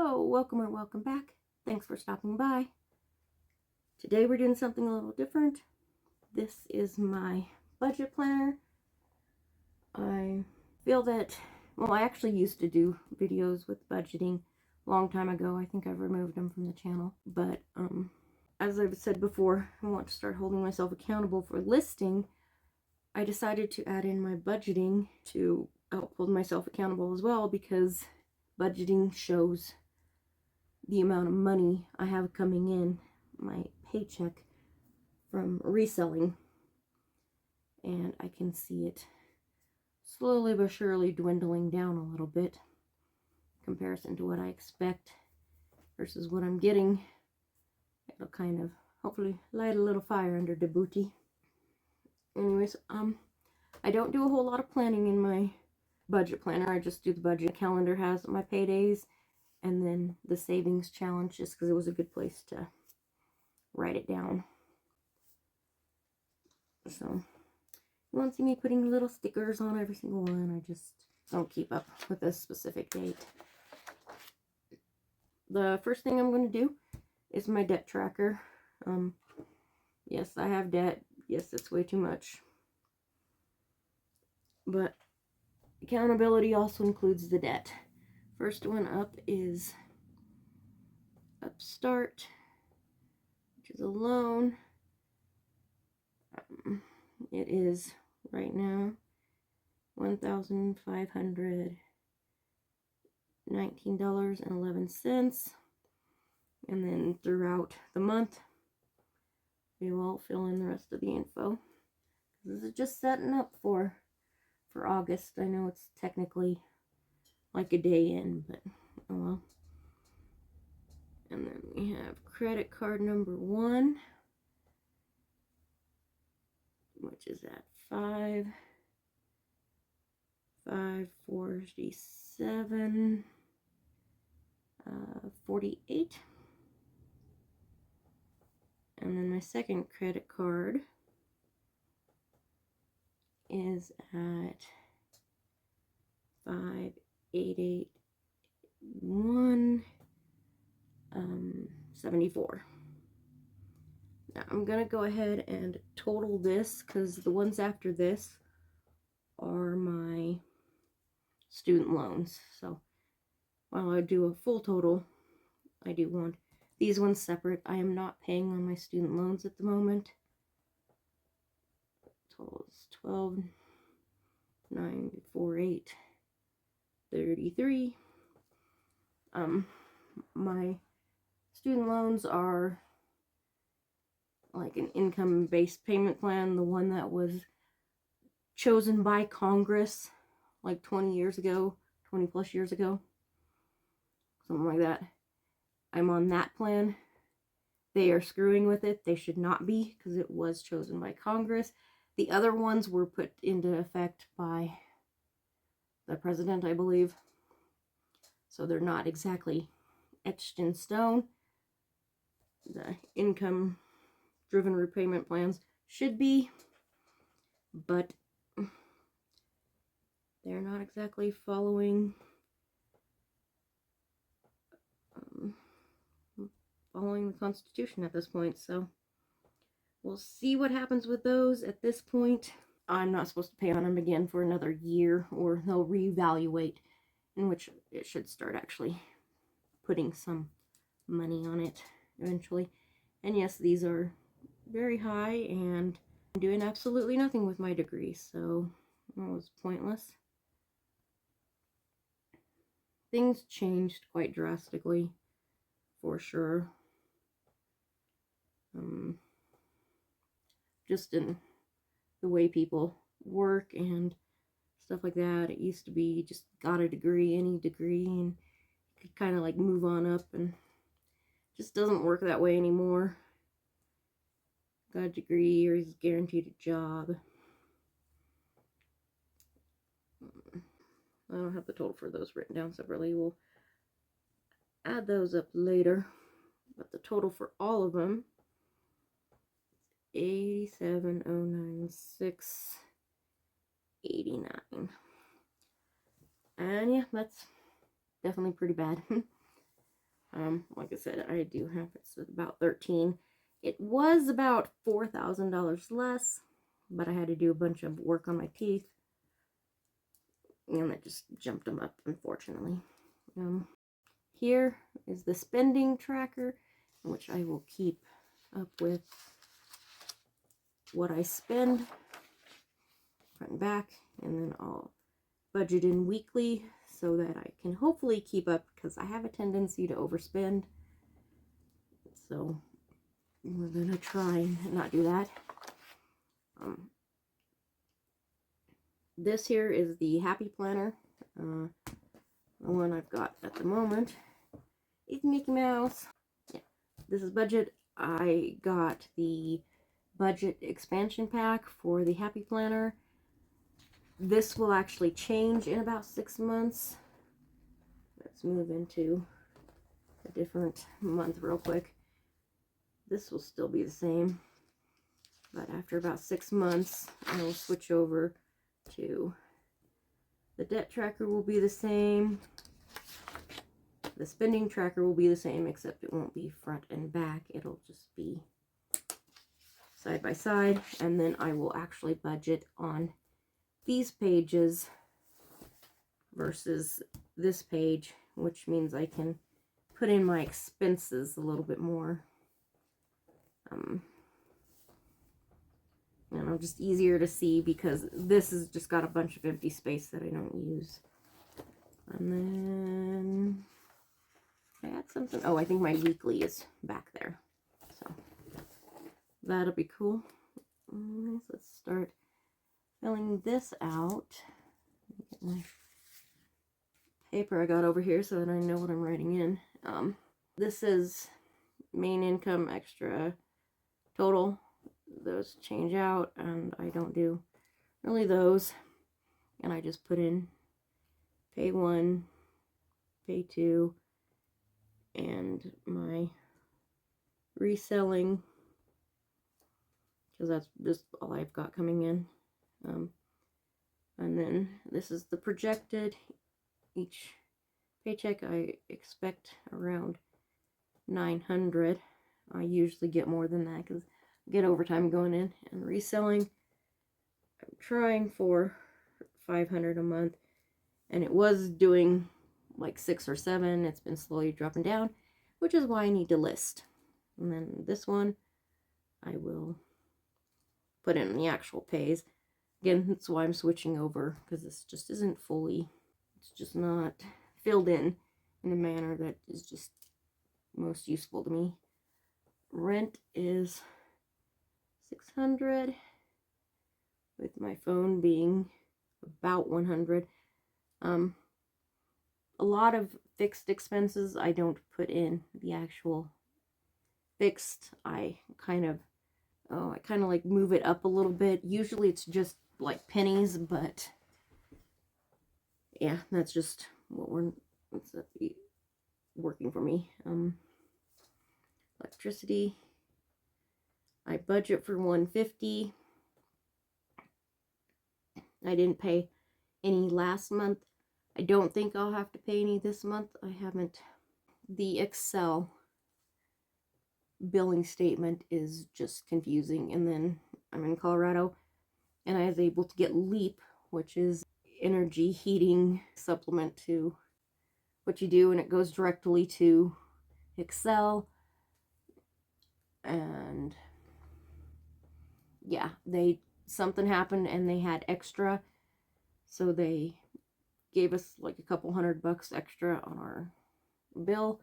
Hello, welcome or welcome back. Thanks for stopping by. Today we're doing something a little different. This is my budget planner. I feel that, well, I actually used to do videos with budgeting a long time ago. I think I've removed them from the channel. But as I've said before, I want to start holding myself accountable for listing. I decided to add in my budgeting to help hold myself accountable as well, because budgeting shows the amount of money I have coming in, my paycheck from reselling, and I can see it slowly but surely dwindling down a little bit in comparison to what I expect versus what I'm getting. It'll kind of hopefully light a little fire under the booty. Anyways, I don't do a whole lot of planning in my budget planner. I just do the budget. The calendar has my paydays and then the savings challenge, just because it was a good place to write it down. So you won't see me putting little stickers on every single one. I just don't keep up with a specific date. The first thing I'm going to do is my debt tracker. Yes, I have debt. Yes, it's way too much. But accountability also includes the debt. First one up is Upstart, which is a loan. It is right now $1,519.11, and then throughout the month we will fill in the rest of the info. This is just setting up for August. I know it's technically like a day in, but oh well. And then we have credit card number 1, which is at 5,547 48. And then my second credit card is at 5,881 74. Now I'm gonna go ahead and total this, because the ones after this are my student loans. So while I do a full total, I do want these ones separate. I am not paying on my student loans at the moment. Total is 12,948 33. My student loans are like an income-based payment plan, the one that was chosen by Congress like 20 plus years ago, something like that. I'm on that plan. They are screwing with it. They should not be, because it was chosen by Congress. The other ones were put into effect by the president, I believe, so they're not exactly etched in stone. The income-driven repayment plans should be, but they're not exactly following the Constitution at this point. So we'll see what happens with those. At this point, I'm not supposed to pay on them again for another year, or they'll reevaluate, in which it should start actually putting some money on it eventually. And yes, these are very high, and I'm doing absolutely nothing with my degree, so it was pointless. Things changed quite drastically, for sure. Just in the way people work and stuff like that. It used to be just got a degree, any degree, and you could kind of like move on up, and it just doesn't work that way anymore. Got a degree or is guaranteed a job. I don't have the total for those written down separately. We'll add those up later. But the total for all of them is 87,096.89. And yeah, that's definitely pretty bad. Like I said, I do have, it's about 13. It was about $4,000 less, but I had to do a bunch of work on my teeth, and that just jumped them up, unfortunately. Here is the spending tracker, which I will keep up with what I spend front and back, and then I'll budget in weekly so that I can hopefully keep up, because I have a tendency to overspend. So we're gonna try and not do that. This here is the Happy Planner. The one I've got at the moment is Mickey Mouse. Yeah, this is budget. I got the budget expansion pack for the Happy Planner. This will actually change in about 6 months. Let's move into a different month real quick. This will still be the same, but after about 6 months, I will switch over to the debt tracker. Will be the same. The spending tracker will be the same, except it won't be front and back. It'll just be side by side, and then I will actually budget on these pages versus this page, which means I can put in my expenses a little bit more. You know, just easier to see, because this has just got a bunch of empty space that I don't use. And then I had something. Oh, I think my weekly is back there, so that'll be cool. Let's start filling this out. Get my paper I got over here so that I know what I'm writing in. This is main income, extra, total. Those change out, and I don't do really those. And I just put in pay 1, pay 2, and my reselling, because that's just all I've got coming in. And then this is the projected. Each paycheck I expect around 900. I usually get more than that because I get overtime going in. And reselling, I'm trying for 500 a month, and it was doing like 6 or 7. It's been slowly dropping down, which is why I need to list. And then this one I will put in the actual pays. Again, that's why I'm switching over, because this just isn't fully, it's just not filled in a manner that is just most useful to me. Rent is 600, with my phone being about 100. A lot of fixed expenses I don't put in the actual fixed. I kind of like move it up a little bit. Usually it's just like pennies, but yeah, that's just what what's that be working for me. Electricity, I budget for 150. I didn't pay any last month. I don't think I'll have to pay any this month. I haven't. The Excel billing statement is just confusing. And then I'm in Colorado, and I was able to get LEAP, which is energy heating supplement to what you do, and it goes directly to Excel. And yeah, something happened and they had extra, so they gave us like a couple $100 extra on our bill,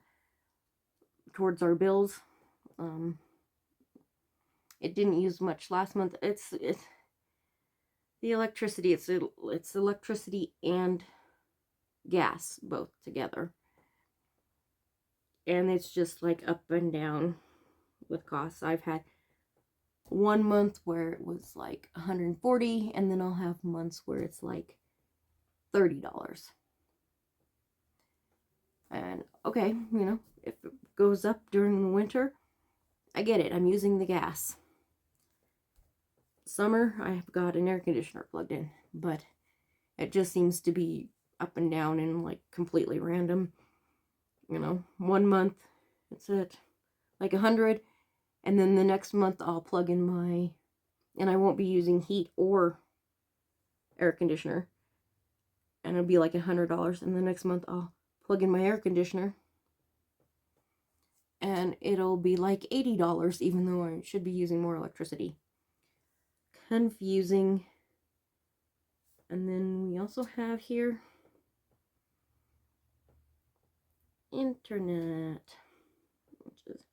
towards our bills. It didn't use much last month. It's the electricity. It's electricity and gas both together, and it's just like up and down with costs. I've had one month where it was like 140, and then I'll have months where it's like $30. And okay, you know, if it goes up during the winter, I get it. I'm using the gas. Summer, I've got an air conditioner plugged in, but it just seems to be up and down and like completely random. You know, 1 month it's at like 100, and then the next month I'll plug in my, and I won't be using heat or air conditioner, and it'll be like $100, and the next month I'll plug in my air conditioner and it'll be like $80, even though I should be using more electricity. Confusing. And then we also have here internet, which is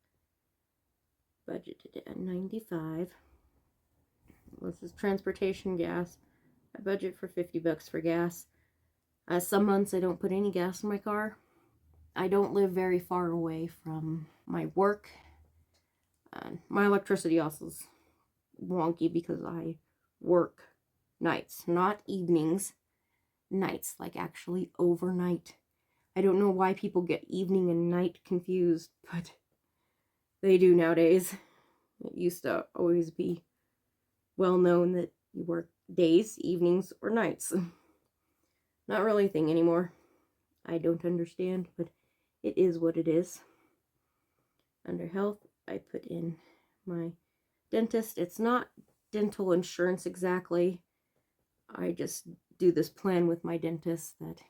budgeted at $95. This is transportation gas. I budget for $50 for gas. Some months I don't put any gas in my car. I don't live very far away from my work. My electricity also is wonky because I work nights, not evenings, nights, like actually overnight. I don't know why people get evening and night confused, but they do nowadays. It used to always be well known that you work days, evenings, or nights. Not really a thing anymore. I don't understand, but it is what it is. Under health, I put in my dentist. It's not dental insurance exactly. I just do this plan with my dentist that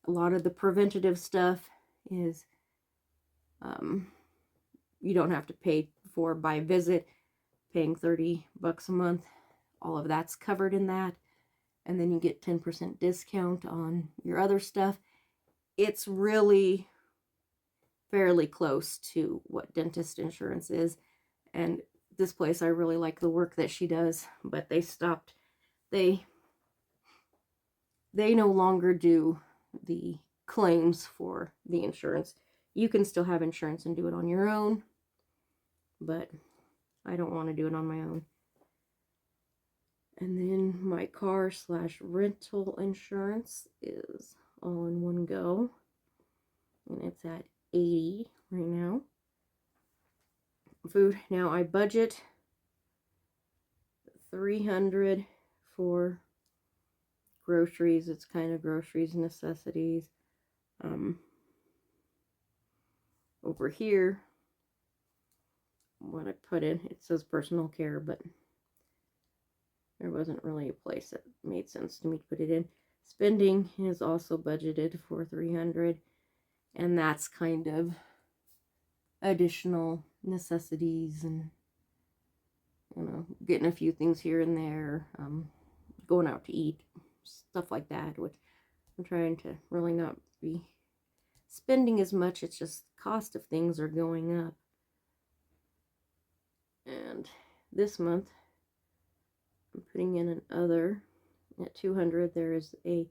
a lot of the preventative stuff is you don't have to pay for by visit, paying $30 a month. All of that's covered in that. And then you get 10% discount on your other stuff. It's really fairly close to what dentist insurance is. And this place, I really like the work that she does, but they stopped. They no longer do the claims for the insurance. You can still have insurance and do it on your own, but I don't want to do it on my own. And then my car/rental insurance is all in one go, and it's at $80 right now. Food, now I budget $300 for groceries. It's kind of groceries, necessities. Over here, what I put in, it says personal care, but there wasn't really a place that made sense to me to put it in. Spending is also budgeted for $300, and that's kind of additional necessities and, you know, getting a few things here and there, going out to eat, stuff like that, which I'm trying to really not be spending as much. It's just cost of things are going up. And this month I'm putting in an other at $200. There is a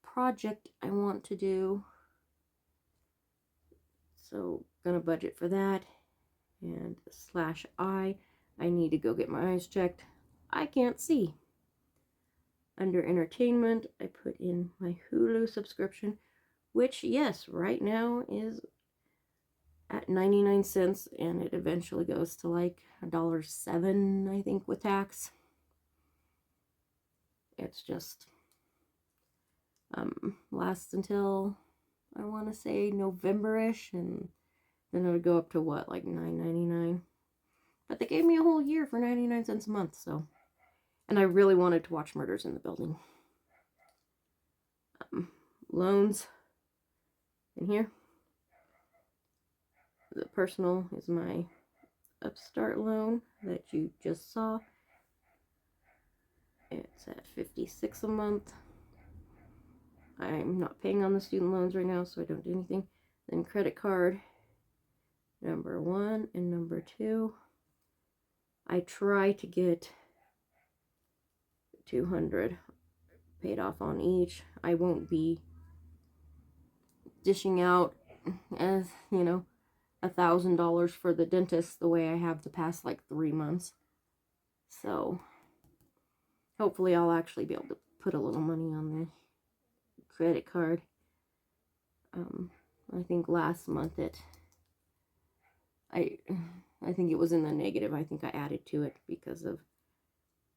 project I want to do, so gonna budget for that. And /I need to go get my eyes checked. I can't see. Under entertainment, I put in my Hulu subscription, which, yes, right now is at 99 cents, and it eventually goes to like $1.07, I think, with tax. It's just lasts until, I want to say, November-ish, and then it would go up to what, like $9.99. But they gave me a whole year for 99 cents a month, so. And I really wanted to watch Murders in the Building. Loans in here. The personal is my Upstart loan that you just saw. It's at $56 a month. I'm not paying on the student loans right now, so I don't do anything. Then credit card, number 1 and number 2. I try to get $200 paid off on each. I won't be dishing out, as you know, $1,000 for the dentist the way I have the past like 3 months. So hopefully I'll actually be able to put a little money on the credit card. I think last month I think it was in the negative. I think I added to it because of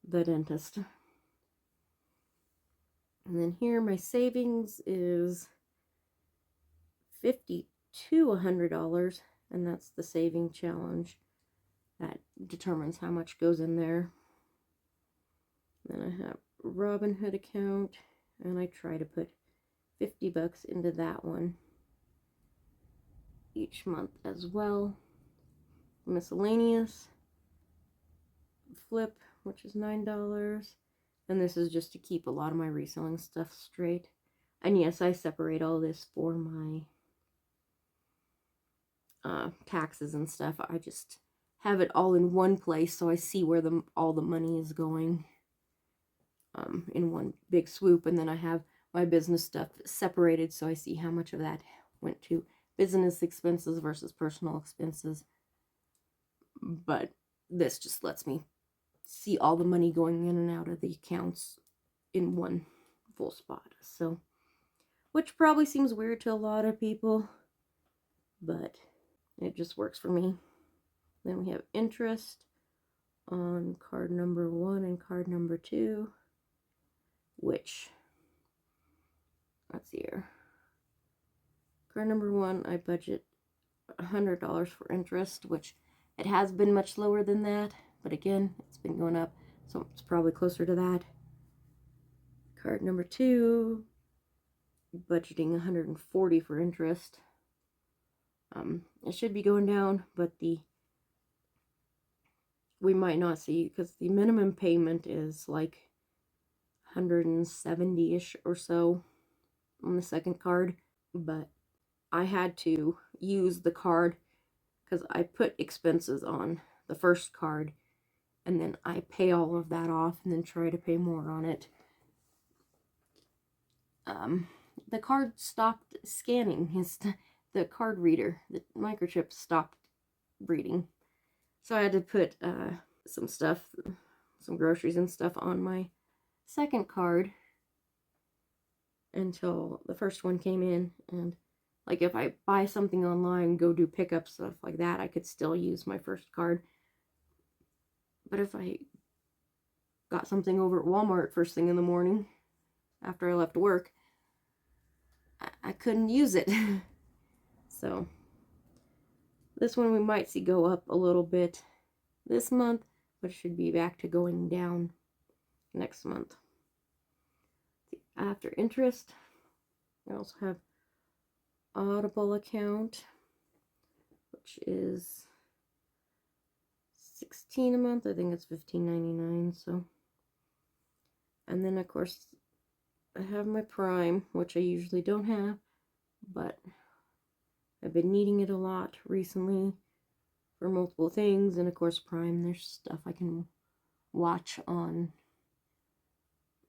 the dentist. And then here my savings is $50 to $100, and that's the saving challenge that determines how much goes in there. Then I have Robinhood account, and I try to put $50 into that one each month as well. Miscellaneous, Flip, which is $9, and this is just to keep a lot of my reselling stuff straight. And yes, I separate all this for my taxes and stuff. I just have it all in one place so I see where all the money is going in one big swoop, and then I have my business stuff separated so I see how much of that went to business expenses versus personal expenses. But this just lets me see all the money going in and out of the accounts in one full spot. So, which probably seems weird to a lot of people, but it just works for me. Then we have interest on card number 1 and card number 2, which, let's see here. Card number 1, I budget $100 for interest, which it has been much lower than that, but again, it's been going up, so it's probably closer to that. Card number 2, budgeting $140 for interest. It should be going down, but we might not see, because the minimum payment is like 170-ish or so on the second card, but I had to use the card because I put expenses on the first card, and then I pay all of that off and then try to pay more on it. The card stopped scanning. The card reader, the microchip, stopped reading. So I had to put some stuff, some groceries and stuff on my second card until the first one came in. And like if I buy something online, go do pickup stuff like that, I could still use my first card. But if I got something over at Walmart first thing in the morning after I left work, I couldn't use it. So this one we might see go up a little bit this month, but it should be back to going down next month. After interest, I also have Audible account, which is $16 a month. I think it's $15.99. So, and then of course I have my Prime, which I usually don't have, but I've been needing it a lot recently for multiple things. And of course Prime, there's stuff I can watch on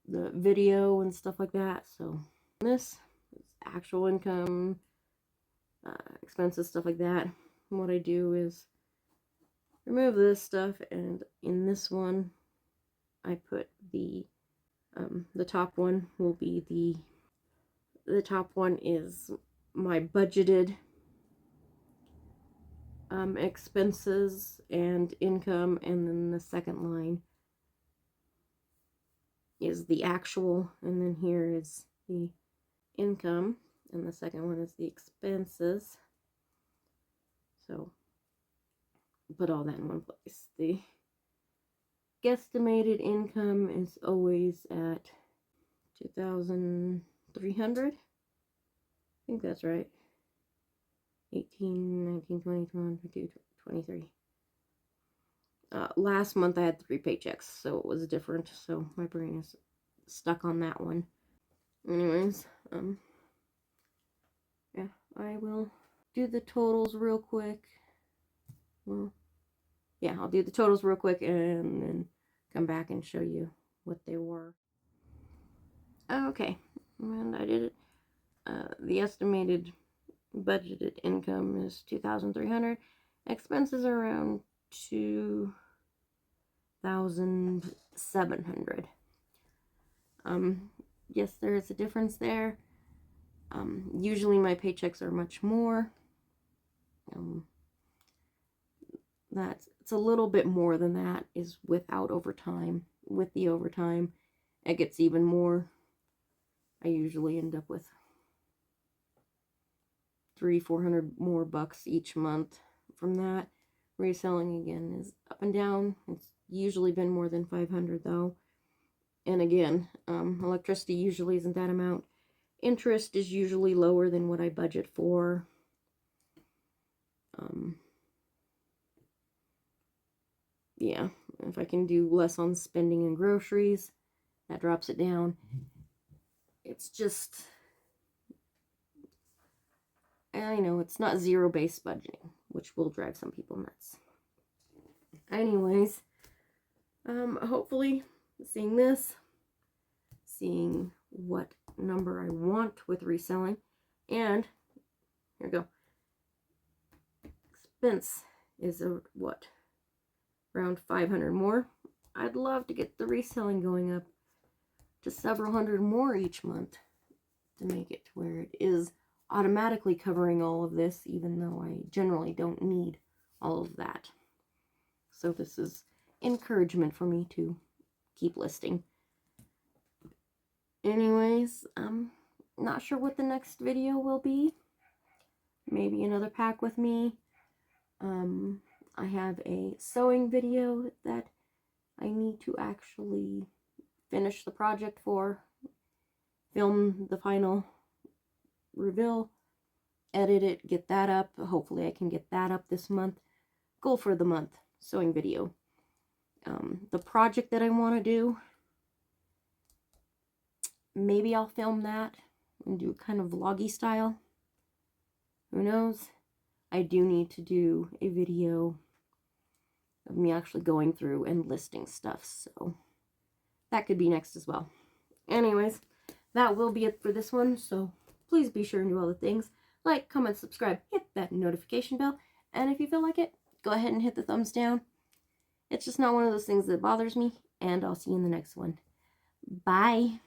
the video and stuff like that. So this is actual income, expenses, stuff like that. And what I do is remove this stuff, and in this one I put the top one will be the top one is my budgeted expenses and income, and then the second line is the actual, and then here is the income, and the second one is the expenses. So put all that in one place. The guesstimated income is always at 2,300. I think that's right. 18, 19, 20, 21, 22, 23. Last month I had 3 paychecks, so it was different. So my brain is stuck on that one. Anyways, yeah, I will do the totals real quick. Well, yeah, I'll do the totals real quick and then come back and show you what they were. Okay, and I did it. The estimated budgeted income is 2,300. Expenses are around 2,700. Yes, there is a difference there. Usually my paychecks are much more. It's a little bit more than that is without overtime. With the overtime, it gets even more. I usually end up with $300-400 more bucks each month from that. Reselling again is up and down. It's usually been more than 500 though. And again, electricity usually isn't that amount. Interest is usually lower than what I budget for. Yeah, if I can do less on spending and groceries, that drops it down. It's just, I know it's not zero-based budgeting, which will drive some people nuts. Anyways, hopefully seeing this, seeing what number I want with reselling, and here we go. Expense is what? Around 500 more. I'd love to get the reselling going up to several hundred more each month to make it to where it is automatically covering all of this, even though I generally don't need all of that. So this is encouragement for me to keep listing. Anyways, I'm not sure what the next video will be. Maybe another pack with me. I have a sewing video that I need to actually finish the project for, film the final reveal, edit it, get that up. Hopefully I can get that up this month. Goal for the month, sewing video. The project that I want to do, maybe I'll film that and do kind of vloggy style. Who knows? I do need to do a video of me actually going through and listing stuff, so that could be next as well. Anyways, that will be it for this one, so please be sure and do all the things. Like, comment, subscribe, hit that notification bell, and if you feel like it, go ahead and hit the thumbs down. It's just not one of those things that bothers me, and I'll see you in the next one. Bye!